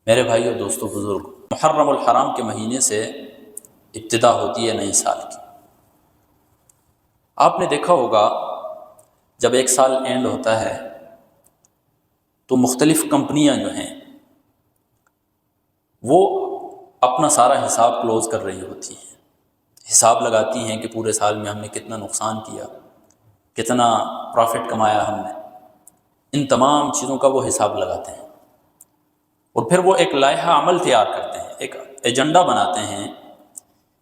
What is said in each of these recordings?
میرے بھائیو دوستو بزرگ، محرم الحرام کے مہینے سے ابتدا ہوتی ہے نئے سال کی۔ آپ نے دیکھا ہوگا جب ایک سال اینڈ ہوتا ہے تو مختلف کمپنیاں جو ہیں وہ اپنا سارا حساب کلوز کر رہی ہوتی ہیں، حساب لگاتی ہیں کہ پورے سال میں ہم نے کتنا نقصان کیا، کتنا پروفٹ کمایا ہم نے، ان تمام چیزوں کا وہ حساب لگاتے ہیں اور پھر وہ ایک لائحہ عمل تیار کرتے ہیں، ایک ایجنڈا بناتے ہیں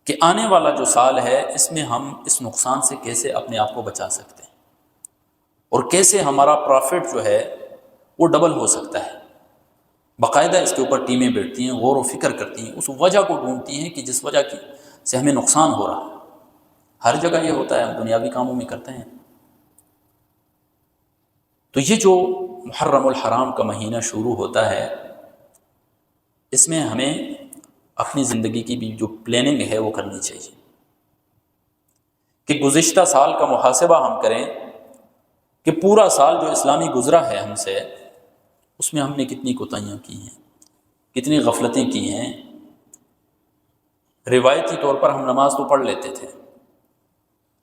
کہ آنے والا جو سال ہے اس میں ہم اس نقصان سے کیسے اپنے آپ کو بچا سکتے ہیں اور کیسے ہمارا پروفٹ جو ہے وہ ڈبل ہو سکتا ہے۔ باقاعدہ اس کے اوپر ٹیمیں بیٹھتی ہیں، غور و فکر کرتی ہیں، اس وجہ کو ڈھونڈتی ہیں کہ جس وجہ کی سے ہمیں نقصان ہو رہا ہے۔ ہر جگہ یہ ہوتا ہے، ہم دنیاوی کاموں میں کرتے ہیں۔ تو یہ جو محرم الحرام کا مہینہ شروع ہوتا ہے، اس میں ہمیں اپنی زندگی کی بھی جو پلاننگ ہے وہ کرنی چاہیے کہ گزشتہ سال کا محاسبہ ہم کریں کہ پورا سال جو اسلامی گزرا ہے ہم سے، اس میں ہم نے کتنی کوتاہیاں کی ہیں، کتنی غفلتیں کی ہیں۔ روایتی طور پر ہم نماز تو پڑھ لیتے تھے،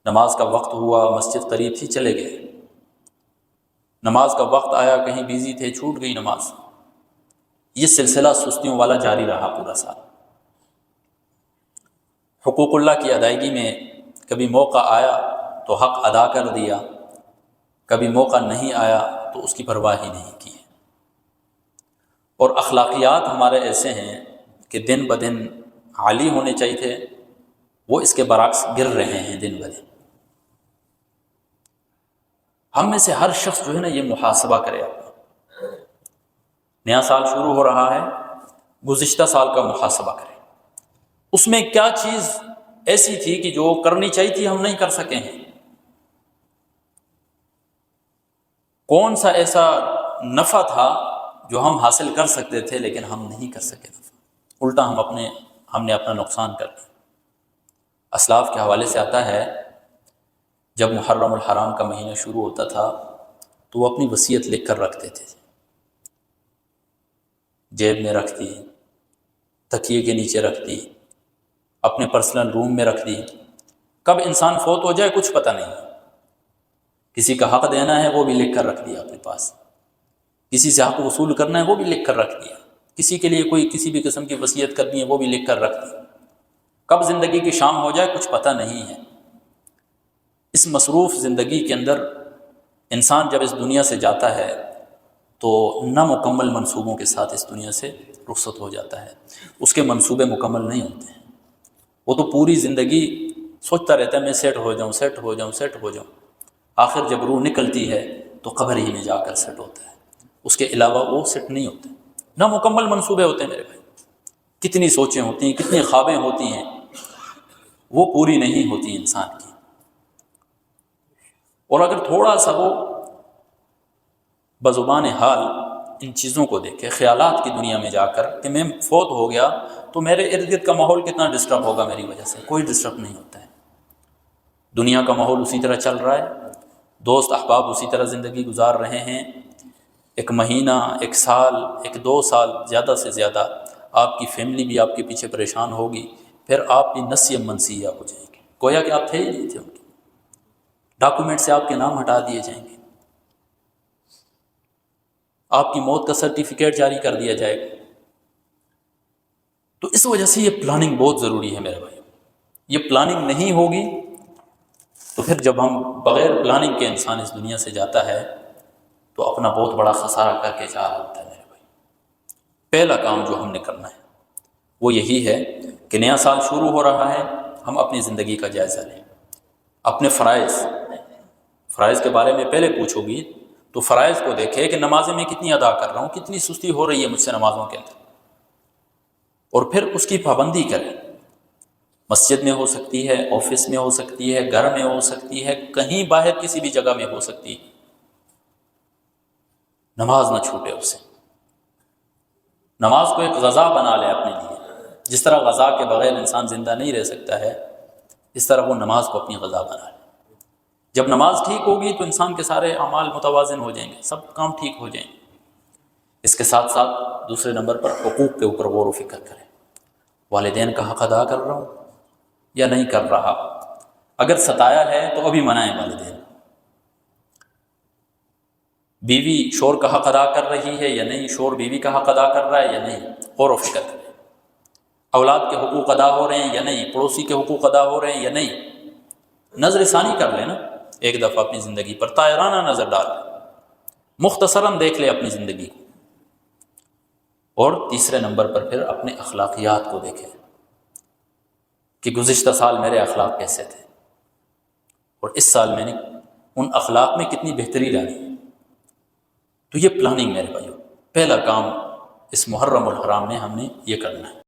نماز کا وقت ہوا، مسجد قریب تھی، چلے گئے، نماز کا وقت آیا، کہیں بیزی تھے، چھوٹ گئی نماز۔ یہ سلسلہ سستیوں والا جاری رہا پورا سال۔ حقوق اللہ کی ادائیگی میں کبھی موقع آیا تو حق ادا کر دیا، کبھی موقع نہیں آیا تو اس کی پرواہ ہی نہیں کی۔ اور اخلاقیات ہمارے ایسے ہیں کہ دن بدن عالی ہونے چاہیے تھے، وہ اس کے برعکس گر رہے ہیں دن بدن۔ ہم میں سے ہر شخص جو ہے نا یہ محاسبہ کرے اپنا۔ نیا سال شروع ہو رہا ہے، گزشتہ سال کا محاسبہ کرے، اس میں کیا چیز ایسی تھی کہ جو کرنی چاہیے تھی ہم نہیں کر سکے ہیں، کون سا ایسا نفع تھا جو ہم حاصل کر سکتے تھے لیکن ہم نہیں کر سکے نفع، الٹا ہم نے اپنا نقصان کر دیا۔ اسلاف کے حوالے سے آتا ہے جب محرم الحرام کا مہینہ شروع ہوتا تھا تو وہ اپنی وصیت لکھ کر رکھتے تھے، جیب میں رکھ دی، تکیے کے نیچے رکھ دی، اپنے پرسنل روم میں رکھ دی۔ کب انسان فوت ہو جائے کچھ پتہ نہیں، کسی کا حق دینا ہے وہ بھی لکھ کر رکھ دیا اپنے پاس، کسی سے حق وصول کرنا ہے وہ بھی لکھ کر رکھ دیا، کسی کے لیے کوئی کسی بھی قسم کی وصیت کرنی ہے وہ بھی لکھ کر رکھ دی۔ کب زندگی کی شام ہو جائے کچھ پتہ نہیں ہے۔ اس مصروف زندگی کے اندر انسان جب اس دنیا سے جاتا ہے تو نامکمل منصوبوں کے ساتھ اس دنیا سے رخصت ہو جاتا ہے، اس کے منصوبے مکمل نہیں ہوتے ہیں۔ وہ تو پوری زندگی سوچتا رہتا ہے میں سیٹ ہو جاؤں، سیٹ ہو جاؤں، سیٹ ہو جاؤں، آخر جب روح نکلتی ہے تو قبر ہی میں جا کر سیٹ ہوتا ہے، اس کے علاوہ وہ سیٹ نہیں ہوتے۔ نامکمل منصوبے ہوتے ہیں میرے بھائی، کتنی سوچیں ہوتی ہیں، کتنی خوابیں ہوتی ہیں، وہ پوری نہیں ہوتی انسان کی۔ اور اگر تھوڑا سا وہ بزبان حال ان چیزوں کو دیکھے، خیالات کی دنیا میں جا کر کہ میں فوت ہو گیا تو میرے ارد گرد کا ماحول کتنا ڈسٹرب ہوگا میری وجہ سے، کوئی ڈسٹرب نہیں ہوتا ہے۔ دنیا کا ماحول اسی طرح چل رہا ہے، دوست احباب اسی طرح زندگی گزار رہے ہیں۔ ایک مہینہ، ایک سال، ایک 2 سال، زیادہ سے زیادہ آپ کی فیملی بھی آپ کے پیچھے پریشان ہوگی، پھر آپ بھی نسیہ منسیہ ہو جائیں گے، گویا کہ آپ تھے ہی نہیں تھے، ان کے ڈاکومنٹ سے آپ کے نام ہٹا دیے جائیں گے، آپ کی موت کا سرٹیفکیٹ جاری کر دیا جائے گا۔ تو اس وجہ سے یہ پلاننگ بہت ضروری ہے میرے بھائی۔ یہ پلاننگ نہیں ہوگی تو پھر جب ہم بغیر پلاننگ کے انسان اس دنیا سے جاتا ہے تو اپنا بہت بڑا خسارہ کر کے جا رہا ہوتا ہے میرے بھائی۔ پہلا کام جو ہم نے کرنا ہے وہ یہی ہے کہ نیا سال شروع ہو رہا ہے، ہم اپنی زندگی کا جائزہ لیں، اپنے فرائض کے بارے میں پہلے پوچھو گی تو فرائض کو دیکھے کہ نمازیں میں کتنی ادا کر رہا ہوں، کتنی سستی ہو رہی ہے مجھ سے نمازوں کے اندر، اور پھر اس کی پابندی کریں۔ مسجد میں ہو سکتی ہے، آفس میں ہو سکتی ہے، گھر میں ہو سکتی ہے، کہیں باہر کسی بھی جگہ میں ہو سکتی ہے، نماز نہ چھوٹے اسے۔ نماز کو ایک غذا بنا لے اپنے لیے، جس طرح غذا کے بغیر انسان زندہ نہیں رہ سکتا ہے، اس طرح وہ نماز کو اپنی غذا بنا لے۔ جب نماز ٹھیک ہوگی تو انسان کے سارے اعمال متوازن ہو جائیں گے، سب کام ٹھیک ہو جائیں گے۔ اس کے ساتھ ساتھ دوسرے نمبر پر حقوق کے اوپر غور و فکر کریں، والدین کا حق ادا کر رہا ہوں یا نہیں کر رہا، اگر ستایا ہے تو ابھی منائیں والدین، بیوی شور کا حق ادا کر رہی ہے یا نہیں، شور بیوی کا حق ادا کر رہا ہے یا نہیں، غور و فکر کریں، اولاد کے حقوق ادا ہو رہے ہیں یا نہیں، پڑوسی کے حقوق ادا ہو رہے ہیں یا نہیں، نظر ثانی کر لیں نا، ایک دفعہ اپنی زندگی پر طائرانہ نظر ڈال لیں، مختصراً دیکھ لیں اپنی زندگی کو، اور تیسرے نمبر پر پھر اپنے اخلاقیات کو دیکھیں کہ گزشتہ سال میرے اخلاق کیسے تھے اور اس سال میں نے ان اخلاق میں کتنی بہتری لانی۔ تو یہ پلاننگ میرے بھائیو، پہلا کام اس محرم الحرام میں ہم نے یہ کرنا ہے۔